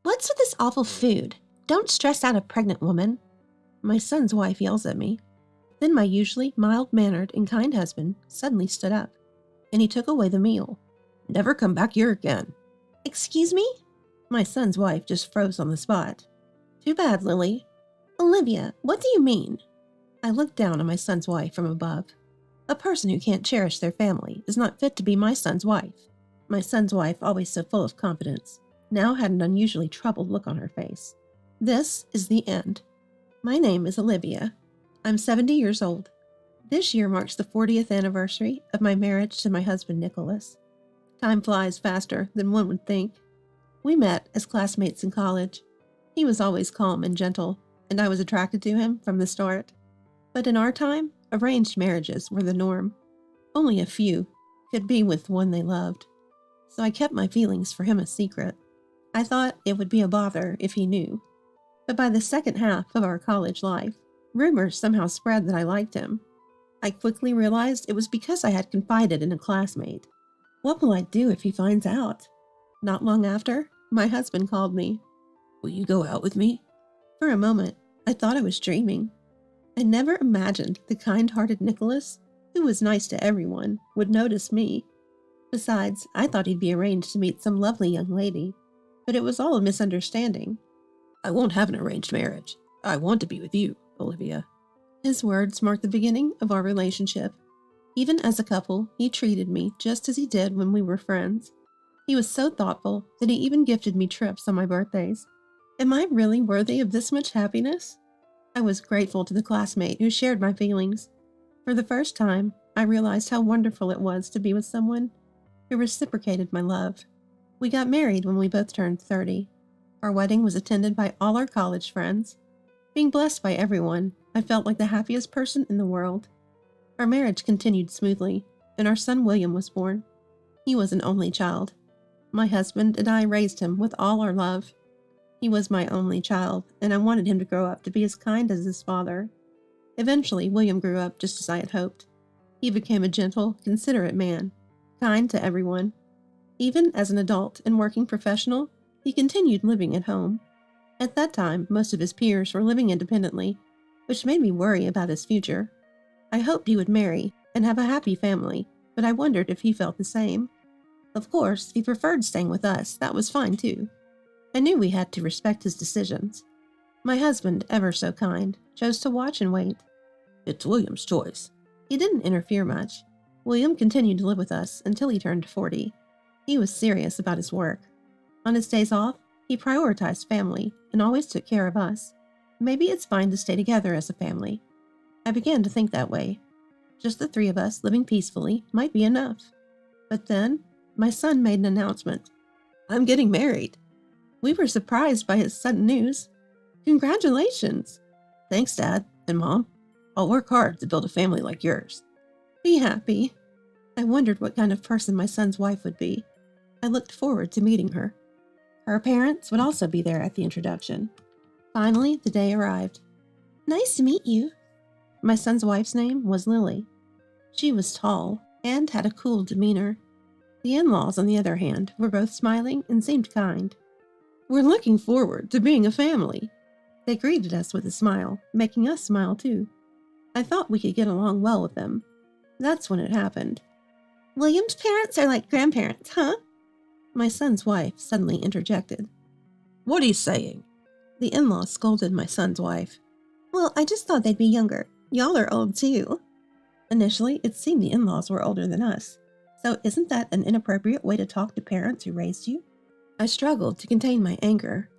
What's with this awful food? Don't stress out a pregnant woman. My son's wife yells at me. Then my usually mild-mannered and kind husband suddenly stood up, and he took away the meal. Never come back here again. Excuse me? My son's wife just froze on the spot. Too bad, Lily. Olivia, what do you mean? I looked down on my son's wife from above. A person who can't cherish their family is not fit to be my son's wife. My son's wife, always so full of confidence, now had an unusually troubled look on her face. This is the end. My name is Olivia. I'm 70 years old. This year marks the 40th anniversary of my marriage to my husband, Nicholas. Time flies faster than one would think. We met as classmates in college. He was always calm and gentle, and I was attracted to him from the start. But in our time, arranged marriages were the norm. Only a few could be with one they loved. So I kept my feelings for him a secret. I thought it would be a bother if he knew. But by the second half of our college life, rumors somehow spread that I liked him. I quickly realized it was because I had confided in a classmate. What will I do if he finds out? Not long after, my husband called me. Will you go out with me? For a moment, I thought I was dreaming. I never imagined the kind-hearted Nicholas, who was nice to everyone, would notice me. Besides, I thought he'd be arranged to meet some lovely young lady, but it was all a misunderstanding. I won't have an arranged marriage. I want to be with you, Olivia. His words marked the beginning of our relationship. Even as a couple, he treated me just as he did when we were friends. He was so thoughtful that he even gifted me trips on my birthdays. Am I really worthy of this much happiness? I was grateful to the classmate who shared my feelings. For the first time, I realized how wonderful it was to be with someone who reciprocated my love. We got married when we both turned 30. Our wedding was attended by all our college friends. Being blessed by everyone, I felt like the happiest person in the world. Our marriage continued smoothly, and our son William was born. He was an only child. My husband and I raised him with all our love. He was my only child, and I wanted him to grow up to be as kind as his father. Eventually, William grew up just as I had hoped. He became a gentle, considerate man, kind to everyone. Even as an adult and working professional, he continued living at home. At that time, most of his peers were living independently, which made me worry about his future. I hoped he would marry and have a happy family, but I wondered if he felt the same. Of course, if he preferred staying with us, that was fine too. I knew we had to respect his decisions. My husband, ever so kind, chose to watch and wait. It's William's choice. He didn't interfere much. William continued to live with us until he turned 40. He was serious about his work. On his days off, he prioritized family and always took care of us. Maybe it's fine to stay together as a family. I began to think that way. Just the three of us living peacefully might be enough. But then, my son made an announcement. I'm getting married. We were surprised by his sudden news. Congratulations. Thanks, Dad and Mom. I'll work hard to build a family like yours. Be happy. I wondered what kind of person my son's wife would be. I looked forward to meeting her. Her parents would also be there at the introduction. Finally, the day arrived. Nice to meet you. My son's wife's name was Lily. She was tall and had a cool demeanor. The in-laws, on the other hand, were both smiling and seemed kind. We're looking forward to being a family. They greeted us with a smile, making us smile too. I thought we could get along well with them. That's when it happened. William's parents are like grandparents, huh? My son's wife suddenly interjected. What are you saying? The in-law scolded my son's wife. Well, I just thought they'd be younger. Y'all are old too. Initially, it seemed the in-laws were older than us. So isn't that an inappropriate way to talk to parents who raised you? I struggled to contain my anger.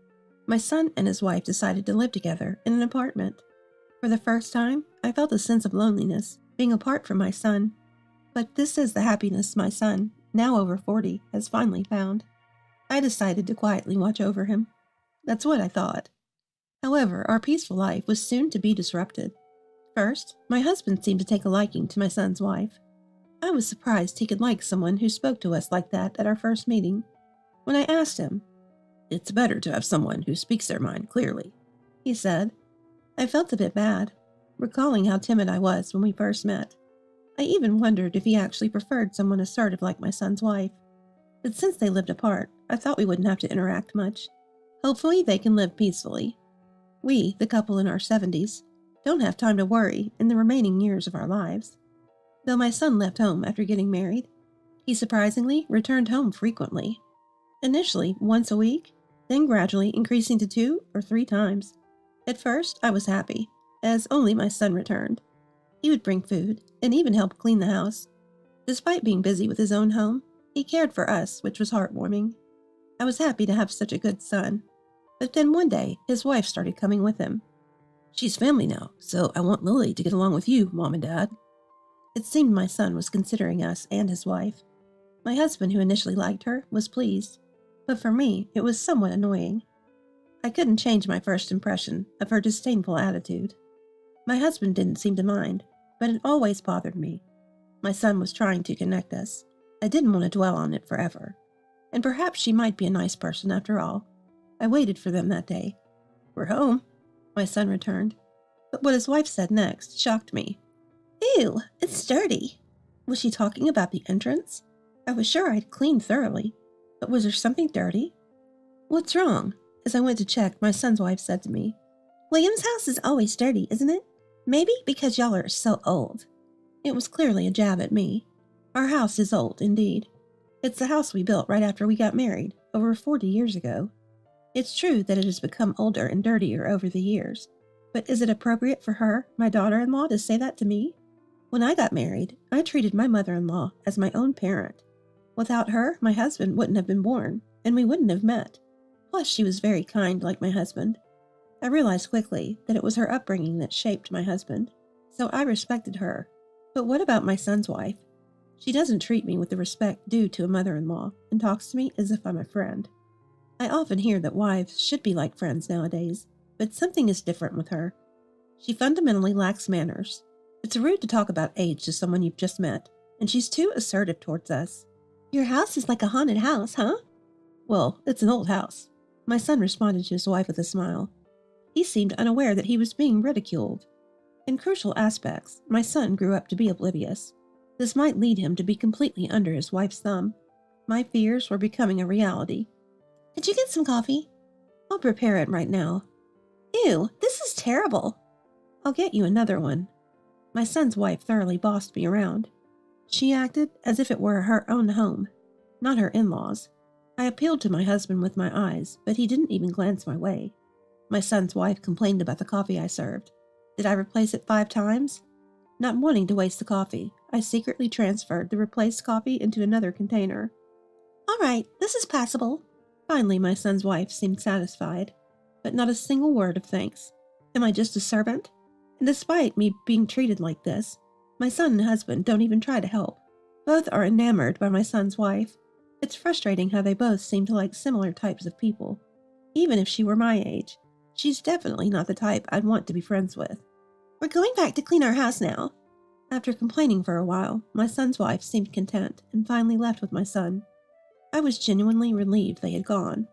My son and his wife decided to live together in an apartment. For the first time, I felt a sense of loneliness, being apart from my son. But this is the happiness my son, now over 40, has finally found. I decided to quietly watch over him. That's what I thought. However, our peaceful life was soon to be disrupted. First, my husband seemed to take a liking to my son's wife. I was surprised he could like someone who spoke to us like that at our first meeting. When I asked him, "It's better to have someone who speaks their mind clearly," he said. I felt a bit bad, recalling how timid I was when we first met. I even wondered if he actually preferred someone assertive like my son's wife. But since they lived apart, I thought we wouldn't have to interact much. Hopefully they can live peacefully. We, the couple in our 70s, don't have time to worry in the remaining years of our lives. Though my son left home after getting married, he surprisingly returned home frequently. Initially once a week, then gradually increasing to 2 or 3 times. At first, I was happy, as only my son returned. He would bring food and even help clean the house. Despite being busy with his own home, he cared for us, which was heartwarming. I was happy to have such a good son. But then one day, his wife started coming with him. She's family now, so I want Lily to get along with you, Mom and Dad. It seemed my son was considering us and his wife. My husband, who initially liked her, was pleased, but for me, it was somewhat annoying. I couldn't change my first impression of her disdainful attitude. My husband didn't seem to mind, but it always bothered me. My son was trying to connect us. I didn't want to dwell on it forever. And perhaps she might be a nice person after all. I waited for them that day. "We're home," my son returned. But what his wife said next shocked me. "Ew, it's dirty." Was she talking about the entrance? I was sure I'd cleaned thoroughly, but was there something dirty? "What's wrong?" As I went to check, my son's wife said to me, "William's house is always dirty, isn't it? Maybe because y'all are so old." It was clearly a jab at me. Our house is old, indeed. It's the house we built right after we got married, over 40 years ago. It's true that it has become older and dirtier over the years, but is it appropriate for her, my daughter-in-law, to say that to me? When I got married, I treated my mother-in-law as my own parent. Without her, my husband wouldn't have been born, and we wouldn't have met. Plus, she was very kind like my husband. I realized quickly that it was her upbringing that shaped my husband, so I respected her. But what about my son's wife? She doesn't treat me with the respect due to a mother-in-law and talks to me as if I'm a friend. I often hear that wives should be like friends nowadays, but something is different with her. She fundamentally lacks manners. It's rude to talk about age to someone you've just met, and she's too assertive towards us. "Your house is like a haunted house, huh?" "Well, it's an old house." My son responded to his wife with a smile. He seemed unaware that he was being ridiculed. In crucial aspects, my son grew up to be oblivious. This might lead him to be completely under his wife's thumb. My fears were becoming a reality. "Could you get some coffee?" "I'll prepare it right now." "Ew, this is terrible." "I'll get you another one." My son's wife thoroughly bossed me around. She acted as if it were her own home, not her in-laws. I appealed to my husband with my eyes, but he didn't even glance my way. My son's wife complained about the coffee I served. Did I replace it 5 times? Not wanting to waste the coffee, I secretly transferred the replaced coffee into another container. "All right, this is passable." Finally, my son's wife seemed satisfied, but not a single word of thanks. Am I just a servant? And despite me being treated like this, my son and husband don't even try to help. Both are enamored by my son's wife. It's frustrating how they both seem to like similar types of people. Even if she were my age, she's definitely not the type I'd want to be friends with. "We're going back to clean our house now." After complaining for a while, my son's wife seemed content and finally left with my son. I was genuinely relieved they had gone.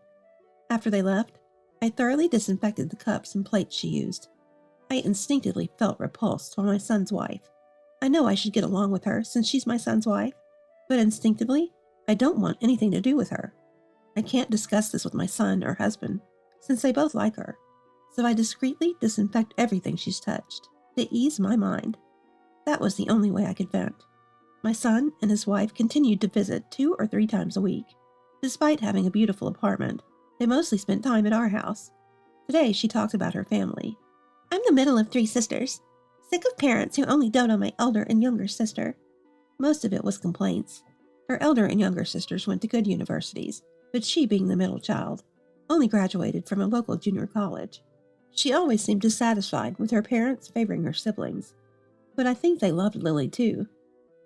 After they left, I thoroughly disinfected the cups and plates she used. I instinctively felt repulsed by my son's wife. I know I should get along with her since she's my son's wife, but instinctively, I don't want anything to do with her. I can't discuss this with my son or husband, since they both like her, so I discreetly disinfect everything she's touched, to ease my mind. That was the only way I could vent. My son and his wife continued to visit 2 or 3 times a week. Despite having a beautiful apartment, they mostly spent time at our house. Today, she talked about her family. "I'm the middle of 3 sisters. Sick of parents who only dote on my elder and younger sister." Most of it was complaints. Her elder and younger sisters went to good universities, but she, being the middle child, only graduated from a local junior college. She always seemed dissatisfied with her parents favoring her siblings. But I think they loved Lily too.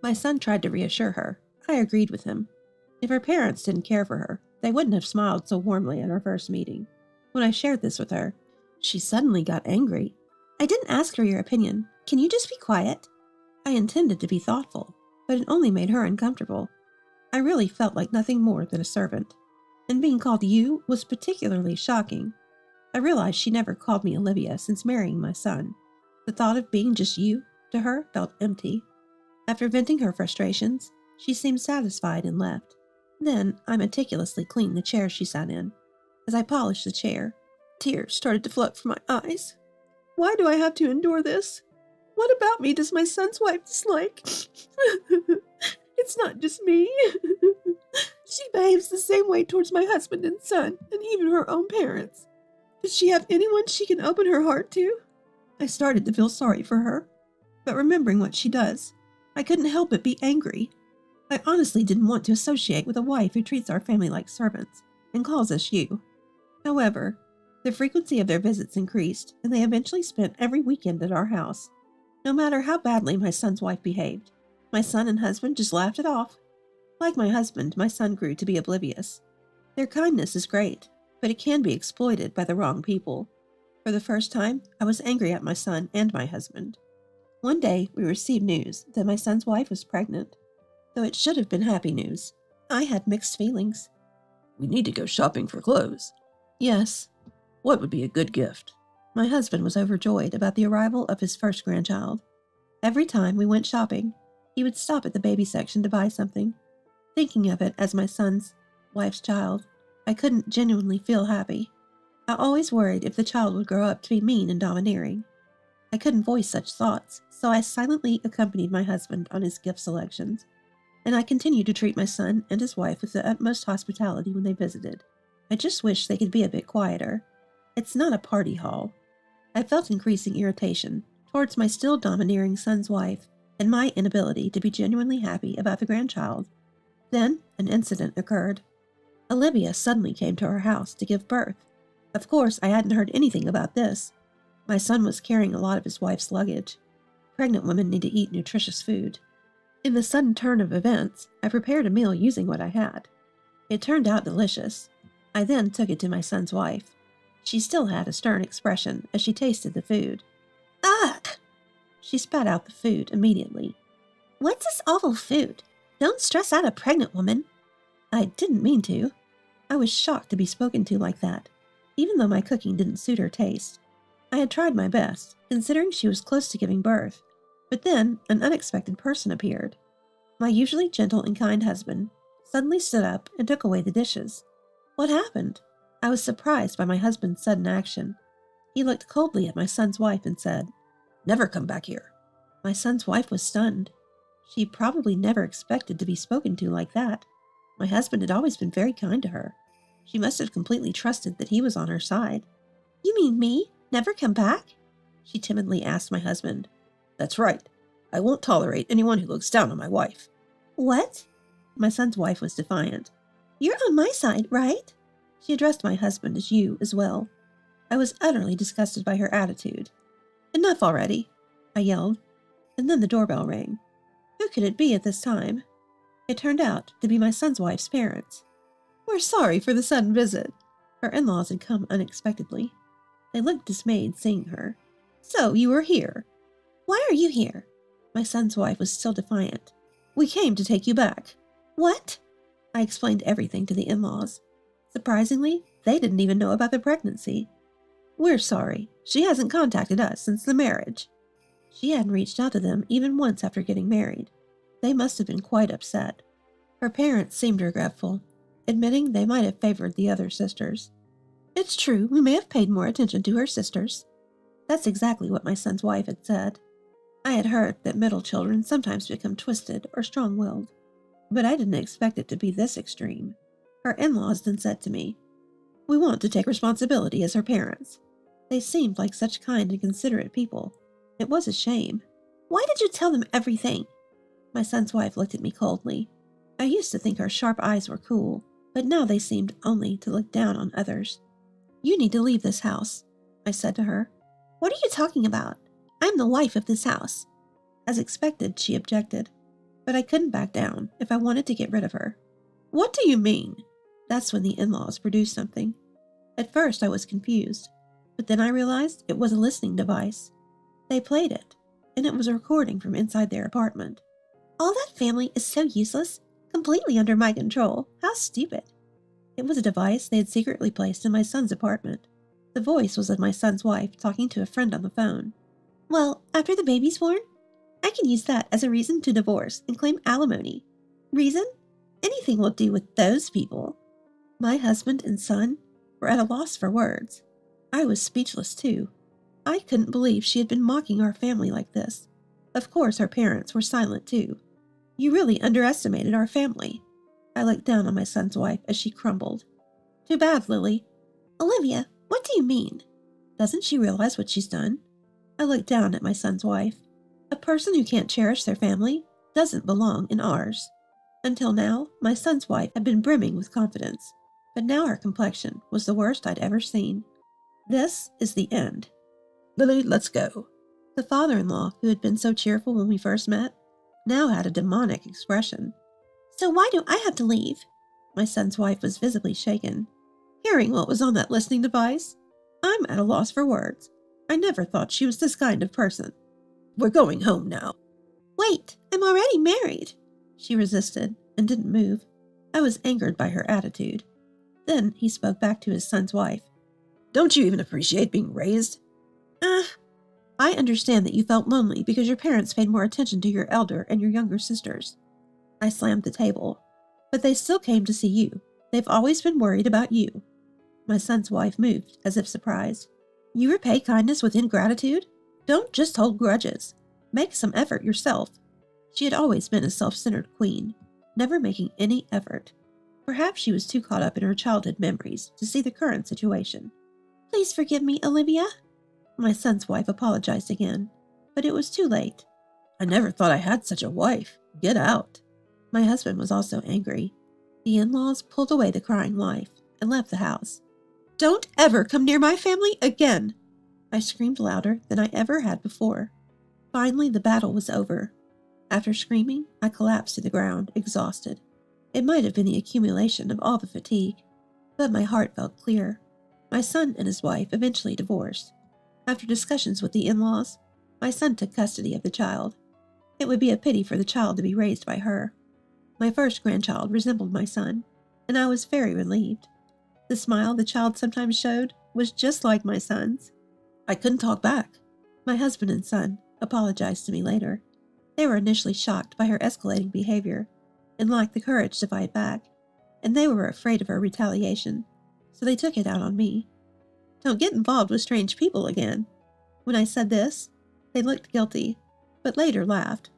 My son tried to reassure her. I agreed with him. If her parents didn't care for her, they wouldn't have smiled so warmly at our first meeting. When I shared this with her, she suddenly got angry. "I didn't ask for your opinion. Can you just be quiet?" I intended to be thoughtful, but it only made her uncomfortable. I really felt like nothing more than a servant, and being called "you" was particularly shocking. I realized she never called me Olivia since marrying my son. The thought of being just "you" to her felt empty. After venting her frustrations, she seemed satisfied and left. Then I meticulously cleaned the chair she sat in. As I polished the chair, tears started to flood from my eyes. Why do I have to endure this? What about me does my son's wife dislike? It's not just me. She behaves the same way towards my husband and son, and even her own parents. Does she have anyone she can open her heart to? I started to feel sorry for her, but remembering what she does, I couldn't help but be angry. I honestly didn't want to associate with a wife who treats our family like servants and calls us you. However, the frequency of their visits increased, and they eventually spent every weekend at our house. No matter how badly my son's wife behaved, my son and husband just laughed it off. Like my husband, my son grew to be oblivious. Their kindness is great, but it can be exploited by the wrong people. For the first time, I was angry at my son and my husband. One day, we received news that my son's wife was pregnant. Though it should have been happy news, I had mixed feelings. We need to go shopping for clothes. Yes. What would be a good gift? My husband was overjoyed about the arrival of his first grandchild. Every time we went shopping, he would stop at the baby section to buy something. Thinking of it as my son's wife's child, I couldn't genuinely feel happy. I always worried if the child would grow up to be mean and domineering. I couldn't voice such thoughts, so I silently accompanied my husband on his gift selections, and I continued to treat my son and his wife with the utmost hospitality when they visited. I just wish they could be a bit quieter. It's not a party hall. I felt increasing irritation towards my still domineering son's wife and my inability to be genuinely happy about the grandchild. Then an incident occurred. Olivia suddenly came to our house to give birth. Of course, I hadn't heard anything about this. My son was carrying a lot of his wife's luggage. Pregnant women need to eat nutritious food. In the sudden turn of events, I prepared a meal using what I had. It turned out delicious. I then took it to my son's wife. She still had a stern expression as she tasted the food. Ugh! She spat out the food immediately. What's this awful food? Don't stress out a pregnant woman. I didn't mean to. I was shocked to be spoken to like that, even though my cooking didn't suit her taste. I had tried my best, considering she was close to giving birth, but then an unexpected person appeared. My usually gentle and kind husband suddenly stood up and took away the dishes. What happened? I was surprised by my husband's sudden action. He looked coldly at my son's wife and said, Never come back here. My son's wife was stunned. She probably never expected to be spoken to like that. My husband had always been very kind to her. She must have completely trusted that he was on her side. You mean me? Never come back? She timidly asked my husband. That's right. I won't tolerate anyone who looks down on my wife. What? My son's wife was defiant. You're on my side, right? She addressed my husband as you as well. I was utterly disgusted by her attitude. Enough already, I yelled, and then the doorbell rang. Who could it be at this time? It turned out to be my son's wife's parents. We're sorry for the sudden visit. Her in-laws had come unexpectedly. They looked dismayed seeing her. So you were here. Why are you here? My son's wife was still defiant. We came to take you back. What? I explained everything to the in-laws. Surprisingly, they didn't even know about the pregnancy. We're sorry. She hasn't contacted us since the marriage. She hadn't reached out to them even once after getting married. They must have been quite upset. Her parents seemed regretful, admitting they might have favored the other sisters. It's true, we may have paid more attention to her sisters. That's exactly what my son's wife had said. I had heard that middle children sometimes become twisted or strong-willed, but I didn't expect it to be this extreme. Her in-laws then said to me, We want to take responsibility as her parents. They seemed like such kind and considerate people. It was a shame. Why did you tell them everything? My son's wife looked at me coldly. I used to think her sharp eyes were cool, but now they seemed only to look down on others. You need to leave this house, I said to her. What are you talking about? I'm the wife of this house. As expected, she objected, but I couldn't back down if I wanted to get rid of her. What do you mean? That's when the in-laws produced something. At first I was confused, but then I realized it was a listening device. They played it, and it was a recording from inside their apartment. All that family is so useless, completely under my control. How stupid. It was a device they had secretly placed in my son's apartment. The voice was of my son's wife talking to a friend on the phone. Well, after the baby's born, I can use that as a reason to divorce and claim alimony. Reason? Anything will do with those people. My husband and son? were at a loss for words. I was speechless too. I couldn't believe she had been mocking our family like this. Of course, our parents were silent too. You really underestimated our family. I looked down on my son's wife as she crumbled. Too bad, Lily. Olivia, what do you mean? Doesn't she realize what she's done? I looked down at my son's wife. A person who can't cherish their family doesn't belong in ours. Until now, my son's wife had been brimming with confidence, but now her complexion was the worst I'd ever seen. This is the end. Lily, let's go. The father-in-law, who had been so cheerful when we first met, now had a demonic expression. So why do I have to leave? My son's wife was visibly shaken. Hearing what was on that listening device, I'm at a loss for words. I never thought she was this kind of person. We're going home now. Wait, I'm already married. She resisted and didn't move. I was angered by her attitude. Then he spoke back to his son's wife. Don't you even appreciate being raised? I understand that you felt lonely because your parents paid more attention to your elder and your younger sisters. I slammed the table. But they still came to see you. They've always been worried about you. My son's wife moved, as if surprised. You repay kindness with ingratitude? Don't just hold grudges. Make some effort yourself. She had always been a self-centered queen, never making any effort. Perhaps she was too caught up in her childhood memories to see the current situation. Please forgive me, Olivia. My son's wife apologized again, but it was too late. I never thought I had such a wife. Get out. My husband was also angry. The in-laws pulled away the crying wife and left the house. Don't ever come near my family again! I screamed louder than I ever had before. Finally, the battle was over. After screaming, I collapsed to the ground, exhausted. It might have been the accumulation of all the fatigue, but my heart felt clear. My son and his wife eventually divorced. After discussions with the in-laws, my son took custody of the child. It would be a pity for the child to be raised by her. My first grandchild resembled my son, and I was very relieved. The smile the child sometimes showed was just like my son's. I couldn't talk back. My husband and son apologized to me later. They were initially shocked by her escalating behavior and lacked the courage to fight back, and they were afraid of her retaliation, so they took it out on me. Don't get involved with strange people again. When I said this, they looked guilty, but later laughed,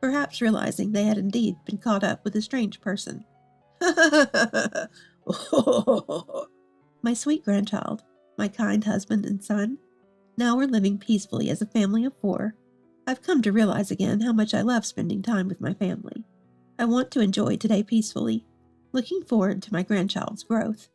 perhaps realizing they had indeed been caught up with a strange person. My sweet grandchild, my kind husband and son, now we're living peacefully as a family of 4. I've come to realize again how much I love spending time with my family. I want to enjoy today peacefully, looking forward to my grandchild's growth.